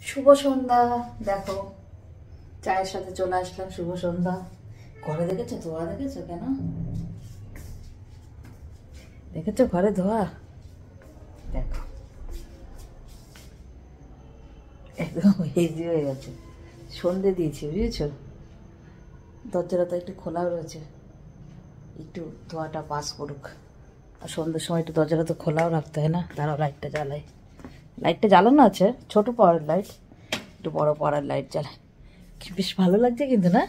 শুভ সন্ধ্যা। দেখো চায়ের সাথে চলে আসলাম। শুভ সন্ধ্যা। ঘরে দেখেছো ধোয়া? দেখেছো কেন দেখেছো ঘরে ধোয়া? দেখো একদম হেজি হয়ে গেছে। সন্ধে দিয়েছি বুঝেছো। দরজাটা তো একটু খোলাও রয়েছে, একটু ধোয়াটা পাস করুক। আর সন্ধ্যের সময় একটু দরজাটা তো খোলাও রাখতে হয় না। দাঁড়াও লাইটটা জ্বালাই। লাইটটা জ্বালানো আছে, ছোট পাওয়ারের লাইট, একটু বড় পাওয়ারের লাইট জ্বালাই। কি বেশ ভালো লাগছে কিন্তু না?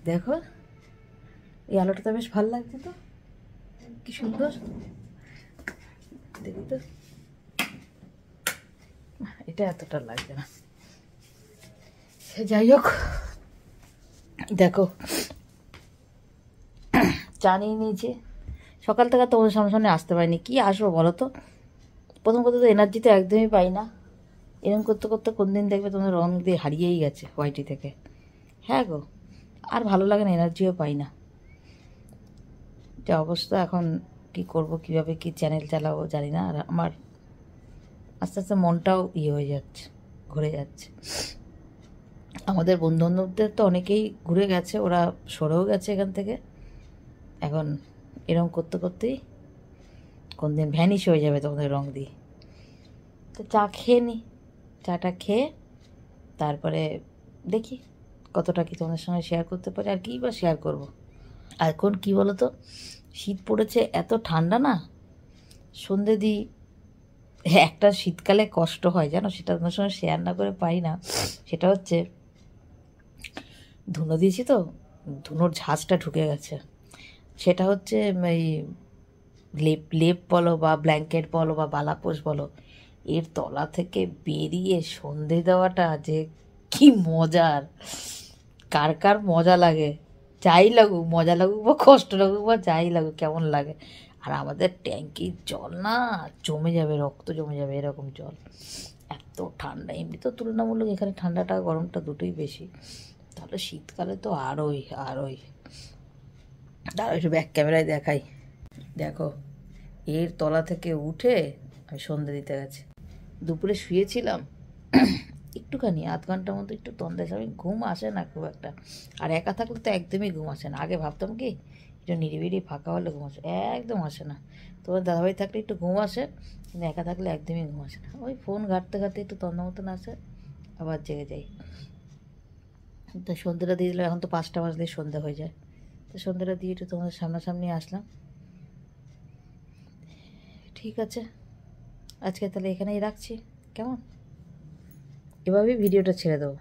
দেখো এই আলোটা তো বেশ ভালো লাগছে তো, কি সুন্দর। দেখি তো, এটা এতটা লাগছে না। যাই হোক, দেখো চা নিয়ে নিয়েছি। সকাল থেকে তোমাদের সামনে সামনে আসতে পারিনি। কি আসবো বলো তো? প্রথম কথা তো এনার্জি তো একদমই পাই না। এরকম করতে করতে কোন দিন দেখবে তোমাদের রং দিয়ে হারিয়েই গেছে ওয়াইটি থেকে। হ্যাঁ গো, আর ভালো লাগে না, এনার্জিও পাই না। যে অবস্থা এখন, কি করব, কিভাবে কি চ্যানেল চালাবো জানি না। আর আমার আস্তে আস্তে মনটাও হয়ে যাচ্ছে, ঘুরে যাচ্ছে। আমাদের বন্ধু বান্ধবদের তো অনেকেই ঘুরে গেছে, ওরা সরেও গেছে এখান থেকে। এখন এরকম করতে করতেই কোন দিন ভ্যানিশ হয়ে যাবে তোমাদের রং দিয়ে। তো চা খেয়ে নিই। চাটা খেয়ে তারপরে দেখি কতটা কি তোমাদের সঙ্গে শেয়ার করতে পারি। আর কী বা শেয়ার করব। এখন কি বলো তো, শীত পড়েছে, এত ঠান্ডা না। সন্ধে দিই, একটা শীতকালে কষ্ট হয় জানো, সেটা তোমার সঙ্গে শেয়ার না করে পারি না। সেটা হচ্ছে ধুনো দিয়েছি তো, ধুনোর ঝাঁজটা ঢুকে গেছে। সেটা হচ্ছে এই লেপ লেপ বলো বা ব্ল্যাঙ্কেট বলো বা বালাপোষ বলো, এর তলা থেকে বেরিয়ে সন্ধে দেওয়াটা যে কি মজার। কার কার মজা লাগে, যাই লাগুক, মজা লাগুক বা কষ্ট লাগুক বা যাই লাগুক, কেমন লাগে। আর আমাদের ট্যাঙ্কির জল না জমে যাবে, রক্ত জমে যাবে এরকম জল। এত ঠান্ডা, এমনি তো তুলনামূলক এখানে ঠান্ডাটা গরমটা দুটোই বেশি, তাহলে শীতকালে তো আরোই আরোই। দাঁড়াও একটু ব্যাক ক্যামেরায় দেখাই। দেখো এর তলা থেকে উঠে আমি সন্ধে দিতে গেছি। দুপুরে শুয়েছিলাম একটুখানি, আধ ঘন্টার মতো একটু তন্দ্রা, আমি ঘুম আসে না খুব একটা। আর একা থাকলে তো একদমই ঘুম আসে না। আগে ভাবতাম কি একটু নিরিবিলি ফাঁকা হলে ঘুম আসে, একদম আসে না। তোমার দাদাভাই থাকলে একটু ঘুম আসে, কিন্তু একা থাকলে একদমই ঘুম আসে না। ওই ফোন ঘাঁটতে ঘাঁটতে একটু তন্দ্রা মতন আসে, আবার জেগে যাই। তো সন্ধ্যেটা দিয়ে দিলে, এখন তো 5টা বাজলেই সন্ধ্যা হয়ে যায়। তো সন্ধ্যাটা দিয়ে একটু তোমাদের সামনাসামনি আসলাম। ঠিক আছে, আজকে তাহলে এখানেই রাখছি। কেমন? এভাবেই ভিডিওটা ছেড়ে দেবো।